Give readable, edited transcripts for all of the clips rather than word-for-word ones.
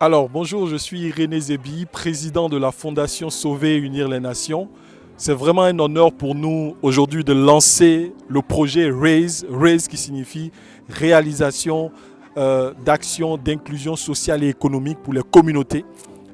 Alors, bonjour, je suis René Zébi, président de la Fondation Sauver et Unir les Nations. C'est vraiment un honneur pour nous aujourd'hui de lancer le projet RAISE, RAISE qui signifie réalisation d'actions d'inclusion sociale et économique pour les communautés.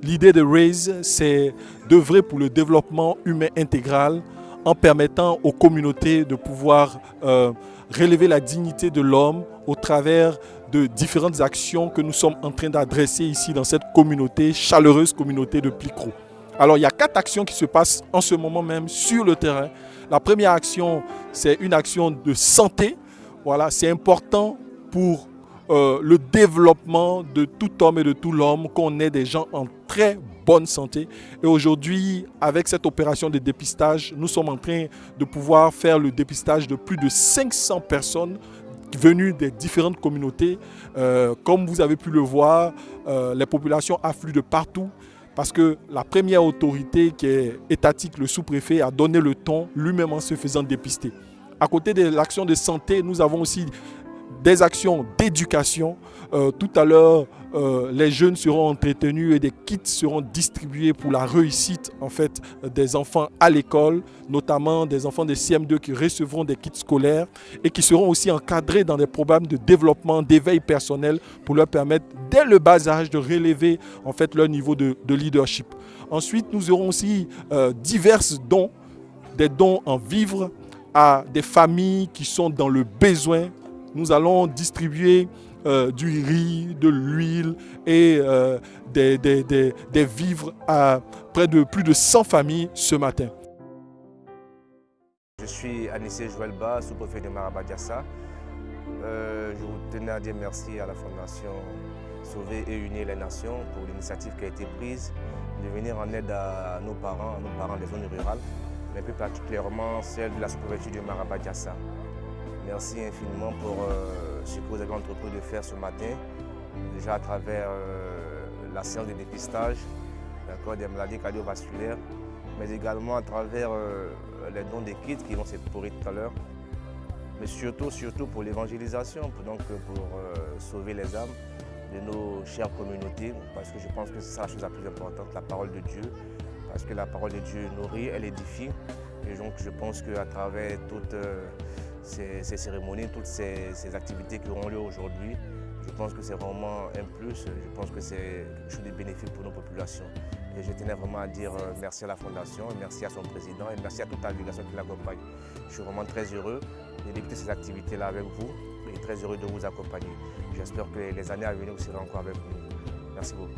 L'idée de RAISE, c'est d'œuvrer pour le développement humain intégral en permettant aux communautés de pouvoir relever la dignité de l'homme au travers de différentes actions que nous sommes en train d'adresser ici dans cette communauté, chaleureuse communauté de Plicro. Alors il y a 4 actions qui se passent en ce moment même sur le terrain. La première action, c'est une action de santé. Voilà, c'est important pour le développement de tout homme et de tout l'homme qu'on ait des gens en très bonne santé. Et aujourd'hui, avec cette opération de dépistage, nous sommes en train de pouvoir faire le dépistage de plus de 500 personnes venues des différentes communautés. Comme vous avez pu le voir, les populations affluent de partout parce que la première autorité qui est étatique, le sous-préfet, a donné le ton lui-même en se faisant dépister. À côté de l'action de santé, nous avons aussi des actions d'éducation. Tout à l'heure, les jeunes seront entretenus et des kits seront distribués pour la réussite en fait, des enfants à l'école, notamment des enfants de CM2 qui recevront des kits scolaires et qui seront aussi encadrés dans des programmes de développement, d'éveil personnel pour leur permettre dès le bas âge de relever en fait, leur niveau de leadership. Ensuite, nous aurons aussi divers dons, des dons en vivres à des familles qui sont dans le besoin. Nous allons distribuer du riz, de l'huile et des vivres à près de plus de 100 familles ce matin. Je suis Anissé Joëlba, sous-préfet de Marabadiassa. Je vous tenais à dire merci à la Fondation Sauver et Unir les Nations pour l'initiative qui a été prise de venir en aide à nos parents des zones rurales, mais plus particulièrement celle de la sous-préfecture de Marabadiassa. Merci infiniment pour ce que vous avez entrepris de faire ce matin, déjà à travers la séance de dépistage des maladies cardiovasculaires, mais également à travers les dons des kits qui vont s'épauler tout à l'heure, mais surtout pour l'évangélisation, pour sauver les âmes de nos chères communautés, parce que je pense que c'est ça la chose la plus importante, la parole de Dieu, parce que la parole de Dieu nourrit, elle édifie, et donc je pense qu'à travers toutes ces cérémonies, toutes ces activités qui auront lieu aujourd'hui, je pense que c'est vraiment un plus, je pense que c'est quelque chose de bénéfique pour nos populations. Et je tenais vraiment à dire merci à la Fondation, merci à son président et merci à toute la délégation qui l'accompagne. Je suis vraiment très heureux de débuter ces activités-là avec vous et très heureux de vous accompagner. J'espère que les années à venir, vous serez encore avec nous. Merci beaucoup.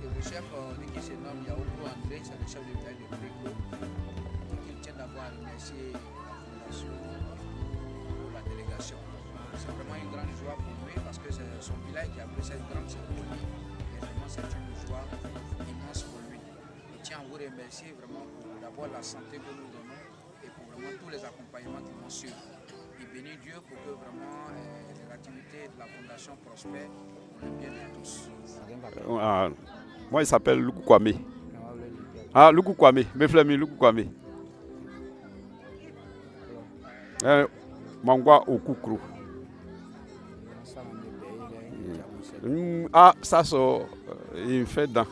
Le chef qui se nomme Yaoubou André, c'est le chef de village de Plicro. Il tient d'abord à remercier la Fondation pour la délégation. C'est vraiment une grande joie pour lui parce que c'est son village qui a pris cette grande cérémonie. Et vraiment, c'est une joie immense pour lui. Je tiens à vous remercier vraiment pour d'abord la santé que nous donnons et pour vraiment tous les accompagnements qui vont suivre. Et bénis Dieu pour que vraiment les activités de la Fondation prospèrent pour le bien de tous. Moi, il s'appelle Luku Kwame. Ah, Luku Kwame. Mes flemmés, Luku Kwame. Mangwa Okukro. Ah, ça, il fait dans.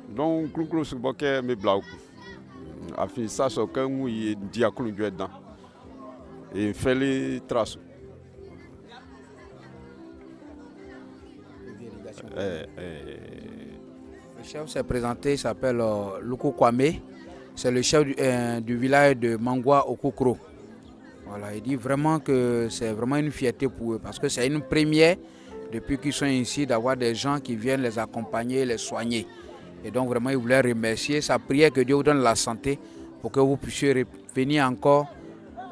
Donc, Kukro, c'est bon que mes blagues. Afin, ça, c'est quand il dit à Kulu dedans. Et il fait les traces. Le chef s'est présenté, il s'appelle Luku Kwame. C'est le chef du village de Mangwa Okukro. Voilà, il dit vraiment que c'est vraiment une fierté pour eux parce que c'est une première depuis qu'ils sont ici d'avoir des gens qui viennent les accompagner, les soigner. Et donc vraiment, il voulait remercier sa prière que Dieu vous donne la santé pour que vous puissiez venir encore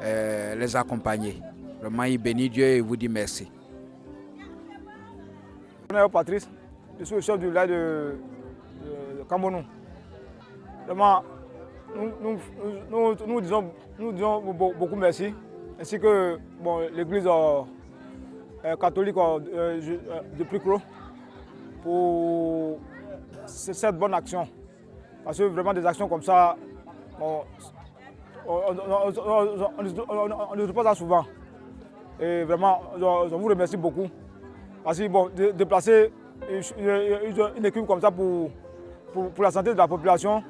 les accompagner. Vraiment, il bénit Dieu et vous dit merci. Patrice, je suis le chef du village de Kambonou. Vraiment, nous disons beaucoup merci, ainsi que l'église catholique de Pricro pour cette bonne action. Parce que vraiment des actions comme ça, on ne trouve pas ça souvent. Et vraiment, je vous remercie beaucoup. Parce que déplacer une équipe comme ça pour la santé de la population,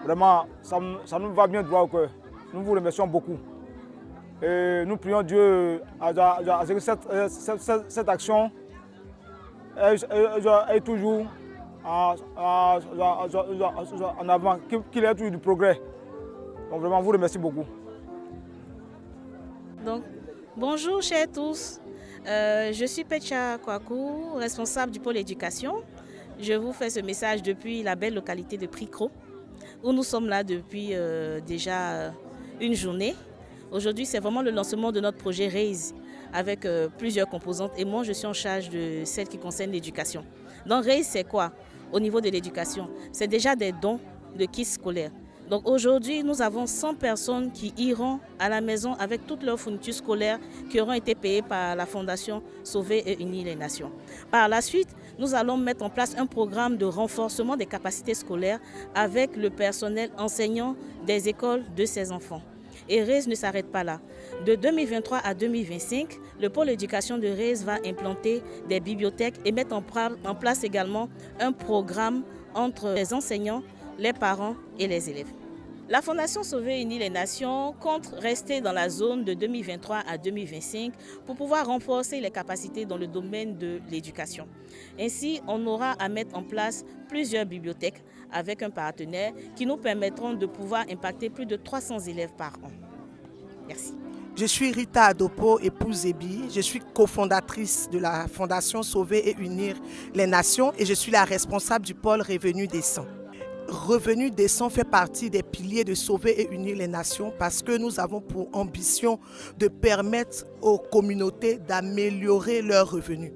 vraiment, ça nous va bien droit au cœur. Nous vous remercions beaucoup. Et nous prions Dieu à ce que cette action est toujours en avant, qu'il y ait toujours du progrès. Donc vraiment, vous remercie beaucoup. Donc, bonjour chers tous. Je suis Pecha Kwaku, responsable du pôle éducation. Je vous fais ce message depuis la belle localité de Pricro, où nous sommes là depuis déjà une journée. Aujourd'hui, c'est vraiment le lancement de notre projet RAISE avec plusieurs composantes. Et moi, je suis en charge de celle qui concerne l'éducation. Donc RAISE, c'est quoi au niveau de l'éducation? C'est déjà des dons de kits scolaires. Donc aujourd'hui, nous avons 100 personnes qui iront à la maison avec toutes leurs fournitures scolaires qui auront été payées par la Fondation Sauver et Unir les Nations. Par la suite, nous allons mettre en place un programme de renforcement des capacités scolaires avec le personnel enseignant des écoles de ces enfants. Et RAISE ne s'arrête pas là. De 2023 à 2025, le pôle éducation de RAISE va implanter des bibliothèques et mettre en place également un programme entre les enseignants, les parents et les élèves. La Fondation Sauver et Unir les Nations compte rester dans la zone de 2023 à 2025 pour pouvoir renforcer les capacités dans le domaine de l'éducation. Ainsi, on aura à mettre en place plusieurs bibliothèques avec un partenaire qui nous permettront de pouvoir impacter plus de 300 élèves par an. Merci. Je suis Rita Adopo, épouse Ebi. Je suis cofondatrice de la Fondation Sauver et Unir les Nations et je suis la responsable du pôle Revenu Décent. Revenu Décent fait partie des piliers de Sauver et Unir les Nations parce que nous avons pour ambition de permettre aux communautés d'améliorer leurs revenus.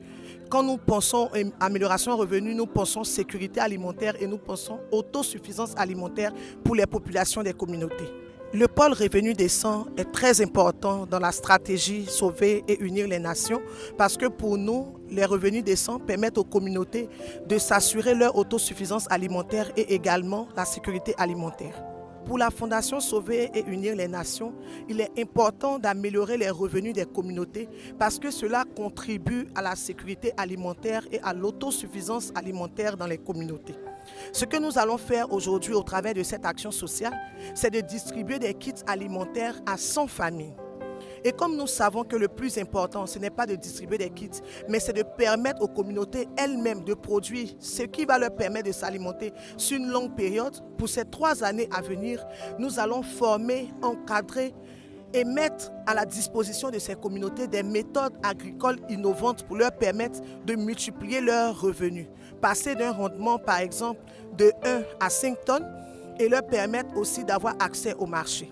Quand nous pensons amélioration revenus, nous pensons sécurité alimentaire et nous pensons autosuffisance alimentaire pour les populations des communautés. Le pôle Revenu Décent est très important dans la stratégie Sauver et Unir les Nations parce que pour nous, les revenus décents permettent aux communautés de s'assurer leur autosuffisance alimentaire et également la sécurité alimentaire. Pour la Fondation Sauver et Unir les Nations, il est important d'améliorer les revenus des communautés parce que cela contribue à la sécurité alimentaire et à l'autosuffisance alimentaire dans les communautés. Ce que nous allons faire aujourd'hui au travers de cette action sociale, c'est de distribuer des kits alimentaires à 100 familles. Et comme nous savons que le plus important, ce n'est pas de distribuer des kits, mais c'est de permettre aux communautés elles-mêmes de produire ce qui va leur permettre de s'alimenter sur une longue période. Pour ces 3 années à venir, nous allons former, encadrer et mettre à la disposition de ces communautés des méthodes agricoles innovantes pour leur permettre de multiplier leurs revenus. Passer d'un rendement, par exemple, de 1 à 5 tonnes et leur permettre aussi d'avoir accès au marché.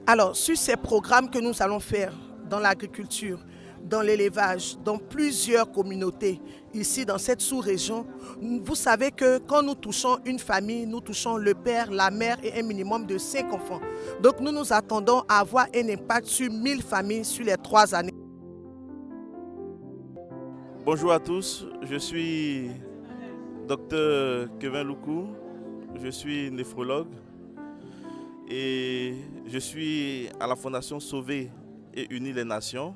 Alors, sur ces programmes que nous allons faire dans l'agriculture, dans l'élevage, dans plusieurs communautés, ici dans cette sous-région, vous savez que quand nous touchons une famille, nous touchons le père, la mère et un minimum de 5 enfants. Donc nous nous attendons à avoir un impact sur 1000 familles sur les 3 années. Bonjour à tous, je suis Dr Kevin Loukou, je suis néphrologue et je suis à la Fondation Sauver et Unir les Nations,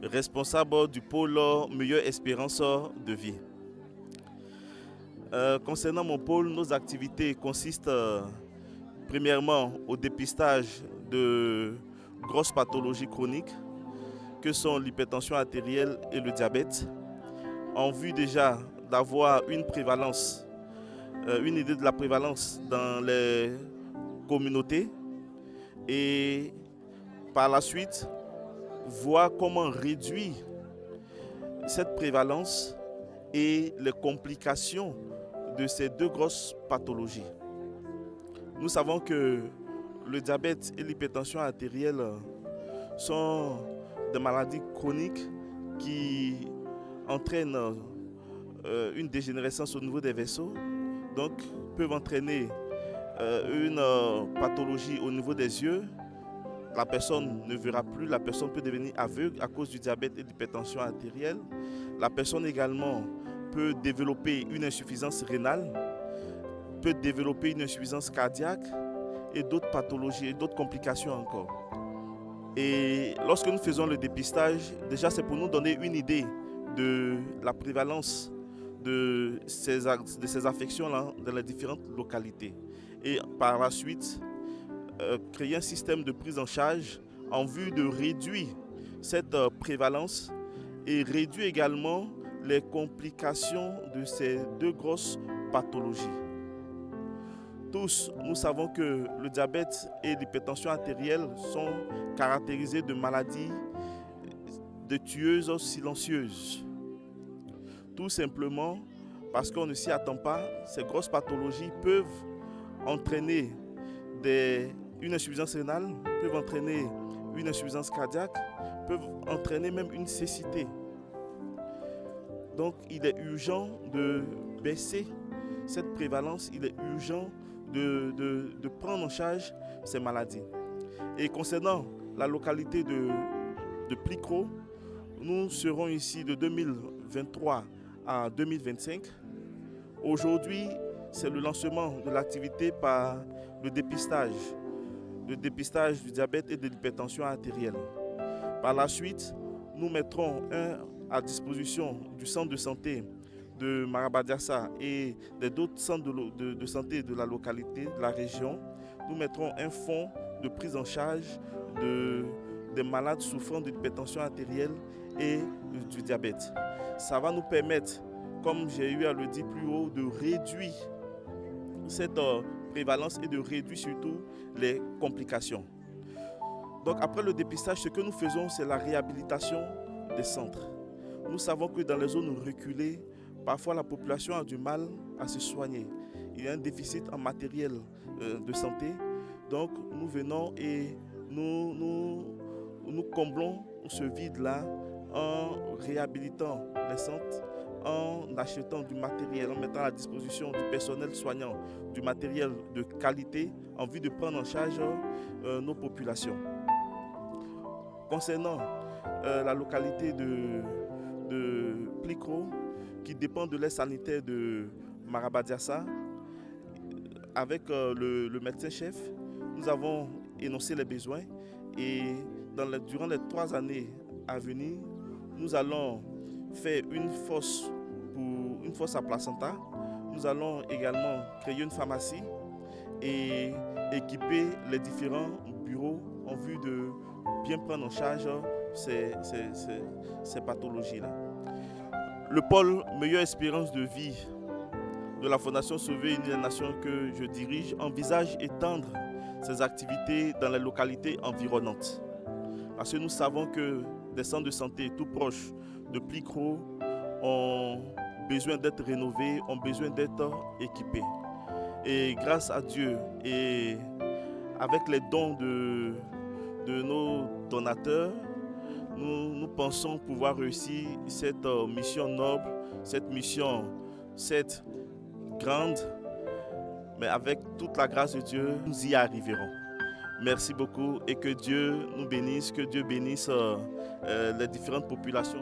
responsable du pôle Meilleure Espérance de Vie. Concernant mon pôle, nos activités consistent premièrement au dépistage de grosses pathologies chroniques que sont l'hypertension artérielle et le diabète, en vue déjà d'avoir une idée de la prévalence dans les communautés et par la suite voir comment réduire cette prévalence et les complications de ces 2 grosses pathologies. Nous savons que le diabète et l'hypertension artérielle sont des maladies chroniques qui entraînent une dégénérescence au niveau des vaisseaux, donc peuvent entraîner une pathologie au niveau des yeux. La personne ne verra plus, la personne peut devenir aveugle à cause du diabète et de l'hypertension artérielle. La personne également peut développer une insuffisance rénale, peut développer une insuffisance cardiaque et d'autres pathologies et d'autres complications encore. Et lorsque nous faisons le dépistage, déjà c'est pour nous donner une idée de la prévalence de ces affections-là dans les différentes localités. Et par la suite, créer un système de prise en charge en vue de réduire cette prévalence et réduire également les complications de ces deux grosses pathologies. Tous, nous savons que le diabète et l'hypertension artérielle sont caractérisés de maladies tueuses silencieuses. Tout simplement parce qu'on ne s'y attend pas, ces grosses pathologies peuvent entraîner une insuffisance rénale, peuvent entraîner une insuffisance cardiaque, peuvent entraîner même une cécité. Donc il est urgent de baisser cette prévalence, il est urgent de prendre en charge ces maladies. Et concernant la localité de Plicro, nous serons ici de 2023 à 2025. Aujourd'hui, c'est le lancement de l'activité par le dépistage du diabète et de l'hypertension artérielle. Par la suite, nous mettrons à disposition du centre de santé de Marabadiassa et d'autres centres de santé de la localité, de la région. Nous mettrons un fonds de prise en charge des malades souffrant de l'hypertension artérielle et du diabète. Ça va nous permettre, comme j'ai eu à le dire plus haut, de réduire cette prévalence et de réduire surtout les complications. Donc après le dépistage, ce que nous faisons, c'est la réhabilitation des centres. Nous savons que dans les zones reculées, parfois la population a du mal à se soigner. Il y a un déficit en matériel de santé. Donc nous venons et nous comblons ce vide-là en réhabilitant les centres, en achetant du matériel, en mettant à la disposition du personnel soignant du matériel de qualité en vue de prendre en charge nos populations. Concernant la localité de Plicro, qui dépend de l'aire sanitaire de Marabadiassa, avec le médecin-chef, nous avons énoncé les besoins et durant les 3 années à venir, nous allons faire une fosse à placenta. Nous allons également créer une pharmacie et équiper les différents bureaux en vue de bien prendre en charge ces pathologies-là. Le pôle Meilleure Espérance de Vie de la Fondation Sauver Unie les Nations que je dirige envisage étendre ses activités dans les localités environnantes. Parce que nous savons que des centres de santé tout proches de Plicro ont besoin d'être rénovés, ont besoin d'être équipés. Et grâce à Dieu et avec les dons de nos donateurs, nous pensons pouvoir réussir cette mission noble, cette mission certes grande, mais avec toute la grâce de Dieu, nous y arriverons. Merci beaucoup et que Dieu nous bénisse, que Dieu bénisse les différentes populations.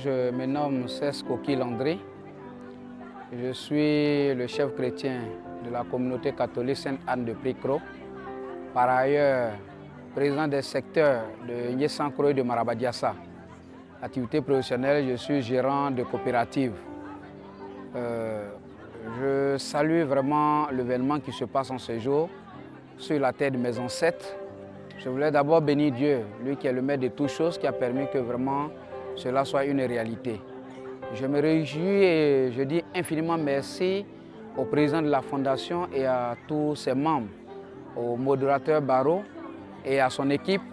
je me nomme Cesc Kokil André. Je suis le chef chrétien de la communauté catholique Sainte-Anne de Pricro. Par ailleurs, président des secteurs de Nyesankro et de Marabadiassa. Activité professionnelle, je suis gérant de coopérative. Je salue vraiment l'événement qui se passe en ce jour sur la terre de mes ancêtres. Je voulais d'abord bénir Dieu, lui qui est le maître de toutes choses, qui a permis que vraiment cela soit une réalité. Je me réjouis et je dis infiniment merci au président de la Fondation et à tous ses membres, au modérateur Barreau et à son équipe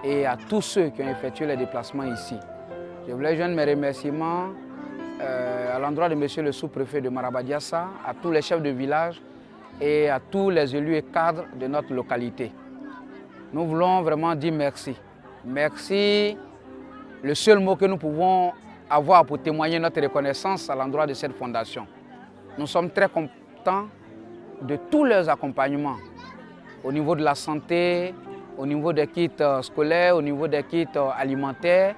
et à tous ceux qui ont effectué les déplacements ici. Je voulais joindre mes remerciements à l'endroit de monsieur le sous-préfet de Marabadiassa, à tous les chefs de village et à tous les élus et cadres de notre localité. Nous voulons vraiment dire merci. Merci, le seul mot que nous pouvons avoir pour témoigner notre reconnaissance à l'endroit de cette fondation. Nous sommes très contents de tous leurs accompagnements au niveau de la santé, au niveau des kits scolaires, au niveau des kits alimentaires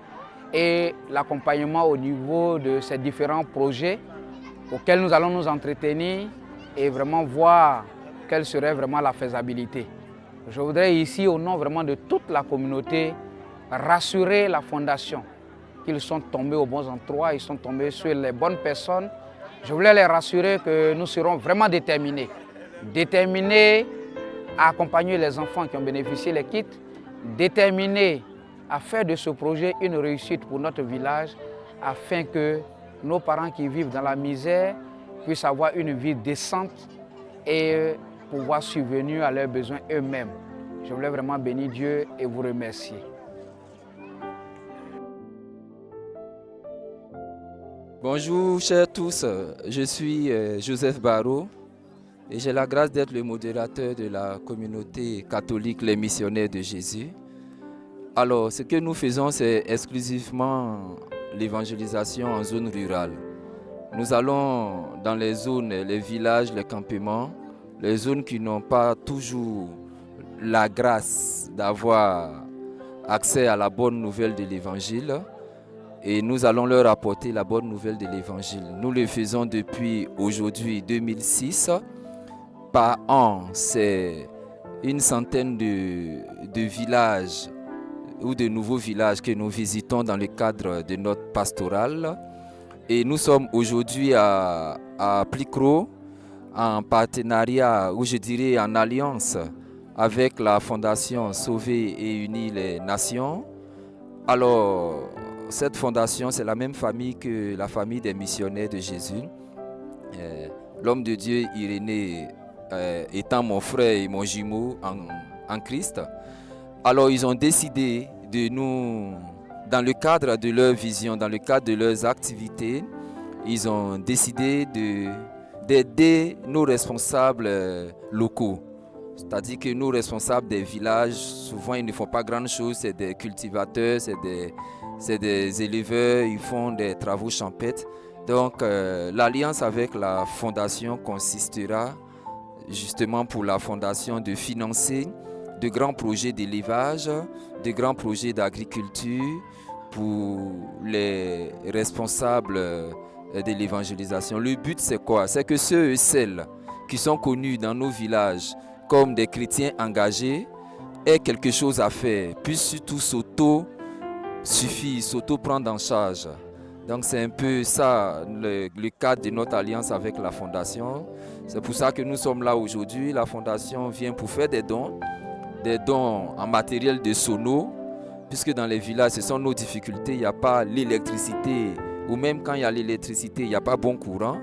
et l'accompagnement au niveau de ces différents projets auxquels nous allons nous entretenir et vraiment voir quelle serait vraiment la faisabilité. Je voudrais ici, au nom vraiment de toute la communauté, rassurer la Fondation qu'ils sont tombés aux bons endroits, ils sont tombés sur les bonnes personnes. Je voulais les rassurer que nous serons vraiment déterminés à accompagner les enfants qui ont bénéficié des kits, déterminés à faire de ce projet une réussite pour notre village, afin que nos parents qui vivent dans la misère puissent avoir une vie décente et pouvoir subvenir à leurs besoins eux-mêmes. Je voulais vraiment bénir Dieu et vous remercier. Bonjour chers tous, je suis Joseph Barreau et j'ai la grâce d'être le modérateur de la communauté catholique Les Missionnaires de Jésus. Alors ce que nous faisons, c'est exclusivement l'évangélisation en zone rurale. Nous allons dans les zones, les villages, les campements, les zones qui n'ont pas toujours la grâce d'avoir accès à la bonne nouvelle de l'évangile. Et nous allons leur apporter la bonne nouvelle de l'évangile. Nous le faisons depuis aujourd'hui 2006. Par an, c'est une centaine de villages ou de nouveaux villages que nous visitons dans le cadre de notre pastorale. Et nous sommes aujourd'hui à Plicro, en partenariat, ou je dirais en alliance avec la Fondation Sauver et Unir les Nations. Alors, cette fondation, c'est la même famille que la famille des missionnaires de Jésus. L'homme de Dieu, Irénée, étant mon frère et mon jumeau en Christ. Alors, ils ont décidé de nous, dans le cadre de leur vision, dans le cadre de leurs activités, ils ont décidé d'aider nos responsables locaux. C'est-à-dire que nos responsables des villages, souvent, ils ne font pas grand-chose, c'est des cultivateurs, c'est des éleveurs, ils font des travaux champêtres. Donc, l'alliance avec la fondation consistera justement pour la fondation de financer de grands projets d'élevage, de grands projets d'agriculture pour les responsables de l'évangélisation. Le but, c'est quoi? C'est que ceux et celles qui sont connus dans nos villages comme des chrétiens engagés aient quelque chose à faire, puissent surtout s'auto-suffire, s'auto-prendre en charge. Donc c'est un peu ça le cadre de notre alliance avec la Fondation. C'est pour ça que nous sommes là aujourd'hui. La Fondation vient pour faire des dons en matériel de sono, puisque dans les villages, ce sont nos difficultés. Il n'y a pas l'électricité, ou même quand il y a l'électricité, il n'y a pas bon courant.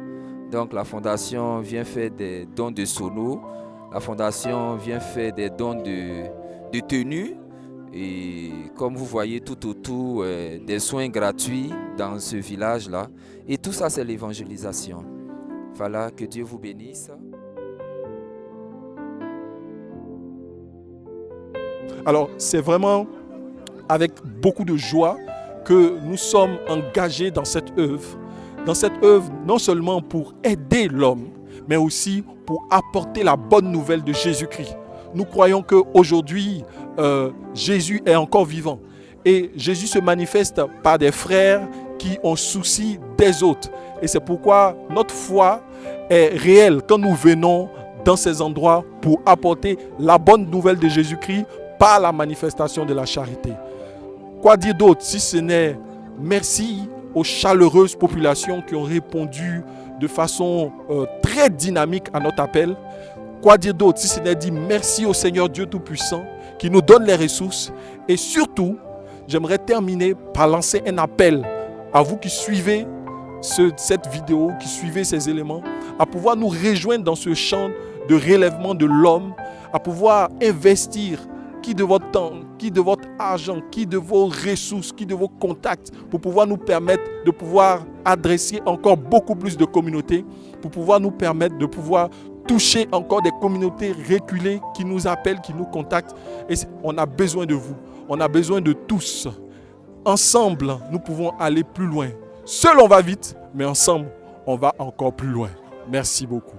Donc la Fondation vient faire des dons de sono. La Fondation vient faire des dons de tenues. Et comme vous voyez tout autour, des soins gratuits dans ce village-là. Et tout ça, c'est l'évangélisation. Voilà, que Dieu vous bénisse. Alors, c'est vraiment avec beaucoup de joie que nous sommes engagés dans cette œuvre. Dans cette œuvre, non seulement pour aider l'homme, mais aussi pour apporter la bonne nouvelle de Jésus-Christ. Nous croyons qu'aujourd'hui, Jésus est encore vivant. Et Jésus se manifeste par des frères qui ont souci des autres. Et c'est pourquoi notre foi est réelle quand nous venons dans ces endroits pour apporter la bonne nouvelle de Jésus-Christ par la manifestation de la charité. Quoi dire d'autre si ce n'est merci aux chaleureuses populations qui ont répondu de façon très dynamique à notre appel. Quoi dire d'autre si ce n'est dire merci au Seigneur Dieu Tout-Puissant qui nous donne les ressources. Et surtout, j'aimerais terminer par lancer un appel à vous qui suivez cette vidéo, qui suivez ces éléments, à pouvoir nous rejoindre dans ce champ de relèvement de l'homme, à pouvoir investir qui de votre temps, qui de votre argent, qui de vos ressources, qui de vos contacts, pour pouvoir nous permettre de pouvoir adresser encore beaucoup plus de communautés, pour pouvoir nous permettre de pouvoir toucher encore des communautés reculées qui nous appellent, qui nous contactent. Et on a besoin de vous, on a besoin de tous. Ensemble, nous pouvons aller plus loin. Seul, on va vite, mais ensemble, on va encore plus loin. Merci beaucoup.